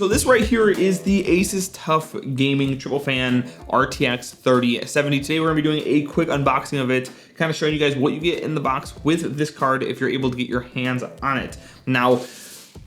So this right here is the ASUS TUF Gaming Triple Fan RTX 3070. Today we're gonna be doing a quick unboxing of it, kind of showing you guys what you get in the box with this card if you're able to get your hands on it. Now,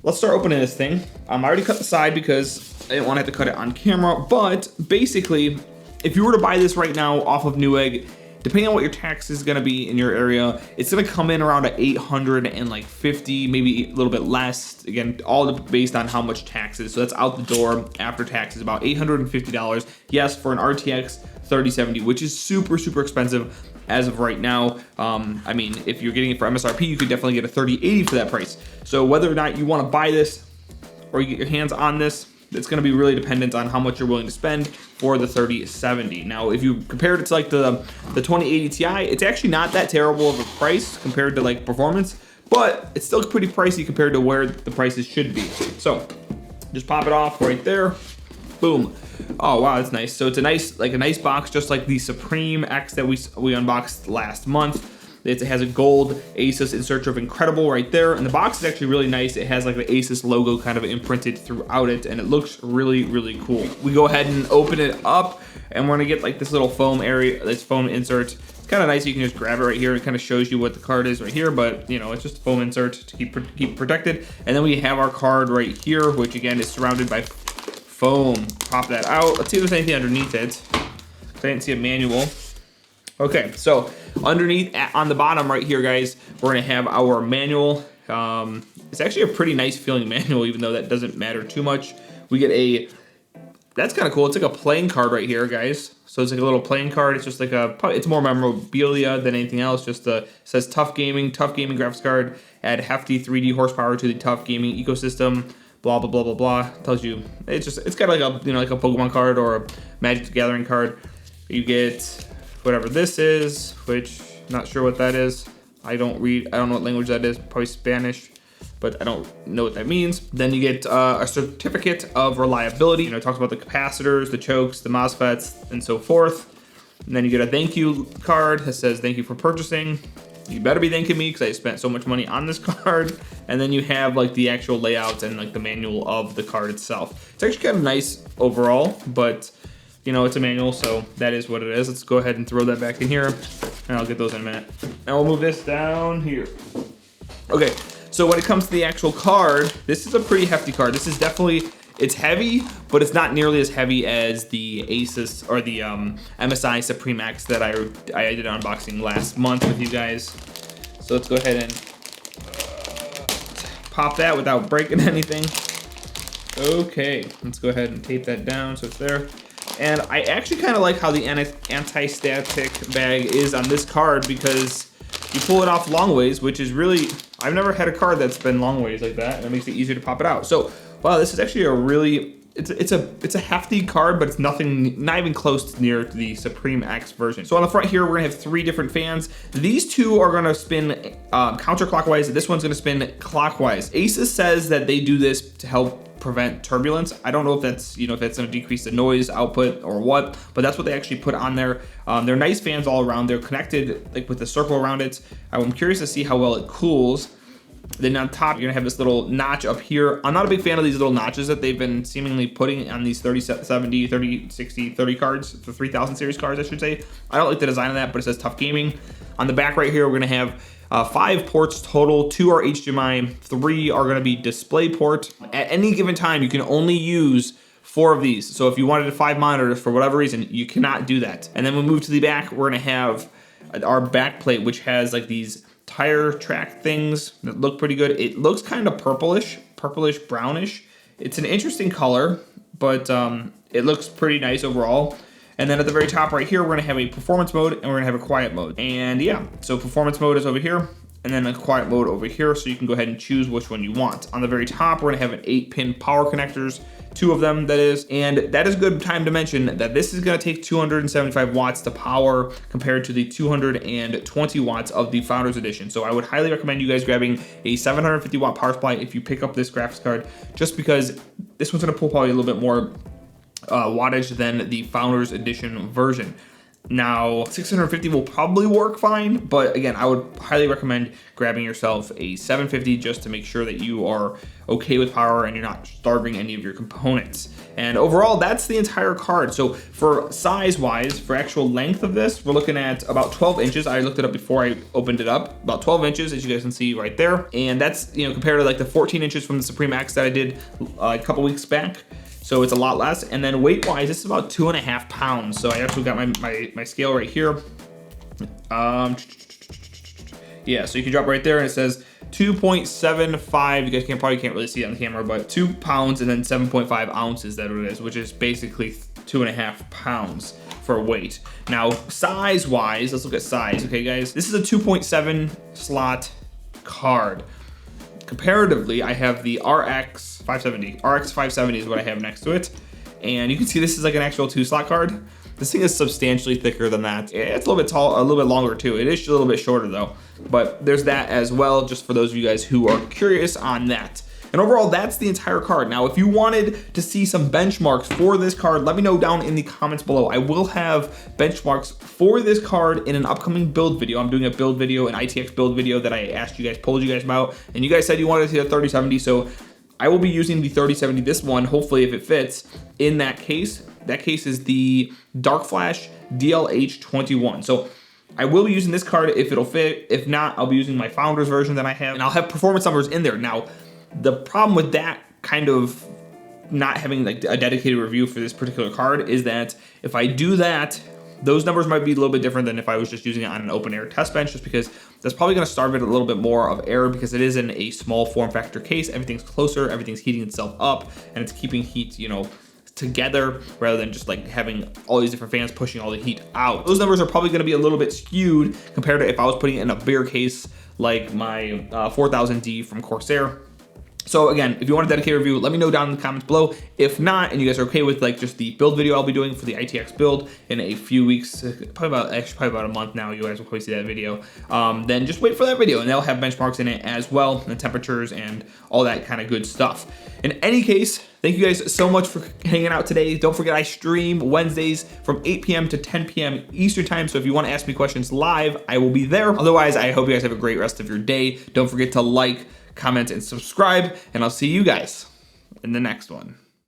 let's start opening this thing. I already cut the side because I didn't want to have to cut it on camera, but basically, if you were to buy this right now off of Newegg, depending on what your tax is gonna be in your area, it's gonna come in around at 850, maybe a little bit less. Again, all based on how much taxes. So that's out the door after taxes, about $850. Yes, for an RTX 3070, which is super, super expensive as of right now. I mean, if you're getting it for MSRP, you could definitely get a 3080 for that price. So whether or not you wanna buy this or you get your hands on this, it's gonna be really dependent on how much you're willing to spend for the 3070. Now, if you compared it to like the 2080 Ti, it's actually not that terrible of a price compared to like performance, but it's still pretty pricey compared to where the prices should be. So just pop it off right there, boom. Oh wow, that's nice. So it's a nice box, just like the Supreme X that we unboxed last month. It has a gold ASUS In Search of Incredible right there, and the box is actually really nice. It has like the ASUS logo kind of imprinted throughout it, and it looks really, really cool. We go ahead and open it up, and we're gonna get like this little foam area, this foam insert. It's kind of nice. You can just grab it right here. It kind of shows you what the card is right here, but you know, it's just a foam insert to keep it protected. And then we have our card right here, which again is surrounded by foam. Pop that out. Let's see if there's anything underneath it. I didn't see a manual. Okay, so underneath on the bottom right here, guys, we're gonna have our manual. It's actually a pretty nice feeling manual, even though that doesn't matter too much. We get that's kind of cool. It's like a playing card right here, guys. So it's like a little playing card. It's just like it's more memorabilia than anything else. Just it says TUF Gaming graphics card. Add hefty 3D horsepower to the TUF Gaming ecosystem. Blah blah blah blah blah. Tells you it's got like a like a Pokemon card or a Magic the Gathering card. You get whatever this is, which not sure what that is. I don't know what language that is, probably Spanish, but I don't know what that means. Then you get a certificate of reliability. You know, it talks about the capacitors, the chokes, the MOSFETs, and so forth. And then you get a thank you card that says thank you for purchasing. You better be thanking me because I spent so much money on this card. And then you have like the actual layouts and like the manual of the card itself. It's actually kind of nice overall, but you know, it's a manual, so that is what it is. Let's go ahead and throw that back in here, and I'll get those in a minute. Now we'll move this down here. Okay, so when it comes to the actual card, this is a pretty hefty card. This is definitely, it's heavy, but it's not nearly as heavy as the ASUS or the MSI Supreme X that I did an unboxing last month with you guys. So let's go ahead and pop that without breaking anything. Okay, let's go ahead and tape that down so it's there. And I actually kind of like how the anti-static bag is on this card because you pull it off long ways, which is really, I've never had a card that's been long ways like that, and it makes it easier to pop it out. So, wow, this is actually a really, it's a hefty card, but it's not even close to near the Supreme X version. So on the front here, we're gonna have 3 different fans. These 2 are gonna spin counterclockwise. This one's gonna spin clockwise. ASUS says that they do this to help prevent turbulence. I don't know if that's, you know, if that's gonna decrease the noise output or what, but that's what they actually put on there. They're nice fans all around. They're connected like with a circle around it. I'm curious to see how well it cools. Then on top, you're gonna have this little notch up here. I'm not a big fan of these little notches that they've been seemingly putting on these 3070, 3060, 30 cards, the 3000 series cards, I should say. I don't like the design of that, but it says TUF Gaming. On the back right here, we're gonna have 5 ports total. 2 are HDMI, 3 are gonna be display port. At any given time, you can only use 4 of these. So if you wanted 5 monitors for whatever reason, you cannot do that. And then we move to the back, we're gonna have our back plate, which has like these tire track things that look pretty good. It looks kind of purplish brownish. It's an interesting color, but it looks pretty nice overall. And then at the very top right here, we're gonna have a performance mode and we're gonna have a quiet mode. And yeah, so performance mode is over here and then a quiet mode over here, so you can go ahead and choose which one you want. On the very top, we're gonna have an 8-pin power connectors, 2 of them that is, and that is a good time to mention that this is gonna take 275 watts to power compared to the 220 watts of the Founders Edition. So I would highly recommend you guys grabbing a 750 watt power supply if you pick up this graphics card, just because this one's gonna pull probably a little bit more wattage than the Founders Edition version. Now 650 will probably work fine, but again, I would highly recommend grabbing yourself a 750 just to make sure that you are okay with power and you're not starving any of your components. And overall, that's the entire card. So for size wise, for actual length of this, we're looking at about 12 inches. I looked it up before I opened it up, about 12 inches, as you guys can see right there. And that's, you know, compared to like the 14 inches from the Supreme X that I did a couple weeks back. So it's a lot less. And then weight wise, this is about 2.5 pounds. So I actually got my scale right here. Yeah, so you can drop right there and it says 2.75. You guys probably can't really see it on the camera, but 2 pounds and then 7.5 ounces, that it is, which is basically 2.5 pounds for weight. Now, size wise, let's look at size. Okay, guys, this is a 2.7 slot card. Comparatively, I have the RX 570. RX 570 is what I have next to it. And you can see this is like an actual 2-slot card. This thing is substantially thicker than that. It's a little bit tall, a little bit longer too. It is a little bit shorter though, but there's that as well, just for those of you guys who are curious on that. And overall, that's the entire card. Now, if you wanted to see some benchmarks for this card, let me know down in the comments below. I will have benchmarks for this card in an upcoming build video. I'm doing a build video, an ITX build video that I asked you guys, polled you guys about, and you guys said you wanted to see a 3070, so I will be using the 3070, this one, hopefully if it fits, in that case. That case is the Dark Flash DLH21. So I will be using this card if it'll fit. If not, I'll be using my Founders version that I have, and I'll have performance numbers in there. Now, the problem with that kind of not having like a dedicated review for this particular card is that if I do that, those numbers might be a little bit different than if I was just using it on an open air test bench, just because that's probably going to starve it a little bit more of air, because it is in a small form factor case. Everything's closer, everything's heating itself up, and it's keeping heat, you know, together rather than just like having all these different fans pushing all the heat out. Those numbers are probably going to be a little bit skewed compared to if I was putting it in a bigger case like my 4000D from Corsair. So again, if you want a dedicated review, let me know down in the comments below. If not, and you guys are okay with like just the build video I'll be doing for the ITX build in a few weeks, probably about a month now, you guys will probably see that video, then just wait for that video and they'll have benchmarks in it as well, and temperatures and all that kind of good stuff. In any case, thank you guys so much for hanging out today. Don't forget, I stream Wednesdays from 8 p.m. to 10 p.m. Eastern time. So if you want to ask me questions live, I will be there. Otherwise, I hope you guys have a great rest of your day. Don't forget to like, comment, and subscribe, and I'll see you guys in the next one.